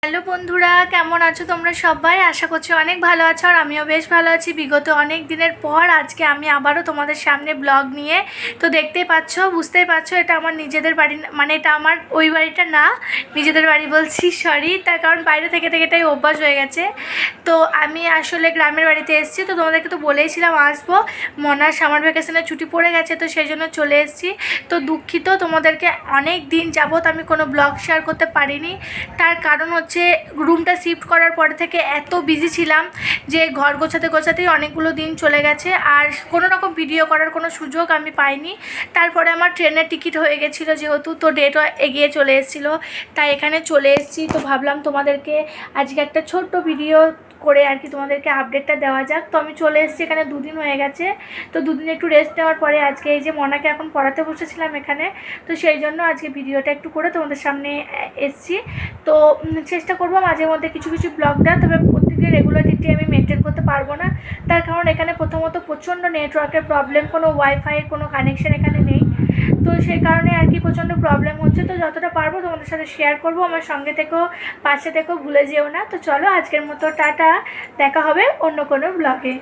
Hello বন্ধুরা, কেমন আছো তোমরা সবাই? আশা করছি অনেক ভালো আছো আর আমিও বেশ ভালো আছি। বিগত অনেক দিনের পর আজকে আমি আবারও তোমাদের সামনে ব্লগ নিয়ে তো দেখতেই পাচ্ছ, বুঝতেই পারছো এটা আমার নিজেদের বাড়ি, মানে এটা আমার ওই বাড়িটা না, নিজেদের বাড়ি বলছি, সরি। তার কারণ বাইরে থেকে থেকে এটাই অভ্যাস হয়ে গেছে। তো আমি আসলে গ্রামের বাড়িতে এসেছি, তো তোমাদেরকে তো বলেইছিলাম আসবো। মনার সামার ভ্যাকেশনের ছুটি পড়ে গেছে, তো সেই জন্য চলে এসেছি। তো দুঃখিত, তোমাদেরকে অনেক দিন যাবত আমি কোনো ব্লগ শেয়ার করতে পারিনি। তার কারণ হচ্ছে রুমটা শিফট করার পরে থেকে এত বিজি ছিলাম যে ঘর গোছাতে গোছাতেই অনেকগুলো দিন চলে গেছে, আর কোনো রকম ভিডিও করার কোনো সুযোগ আমি পাইনি। তারপরে আমার ট্রেনের টিকিট হয়ে গেছিলো যেহেতু, তো ডেটও এগিয়ে চলে এসেছিলো, তাই এখানে চলে এসেছি। তো ভাবলাম তোমাদেরকে আজকে একটা ছোট্ট ভিডিও করে আর কি তোমাদেরকে আপডেটটা দেওয়া যাক। তো আমি চলে এসেছি, এখানে দুদিন হয়ে গেছে। তো দুদিন একটু রেস্ট নেওয়ার পরে আজকে এই যে মনাকে এখন পড়াতে বসেছিলাম এখানে, তো সেই জন্য আজকে ভিডিওটা একটু করে তোমাদের সামনে এসেছি। তো চেষ্টা করবো মাঝে মধ্যে কিছু কিছু ব্লগ দেওয়া, তবে প্রত্যেকের রেগুলারিটি আমি মেনটেন করতে পারবো না। তার কারণ এখানে প্রথমত প্রচণ্ড নেটওয়ার্কের প্রবলেম, কোনো ওয়াইফাইয়ের কোনো কানেকশান এখানে নেই। তো সেই কারণে আর কি প্রচণ্ড প্রবলেম হচ্ছে। তো যতটা পারবো তোমাদের সাথে শেয়ার করবো। আমার সঙ্গে থেকেও, পাশে থেকেও ভুলে যেও না। তো চলো আজকের মতো টাটা, দেখা হবে অন্য কোনো ব্লগে।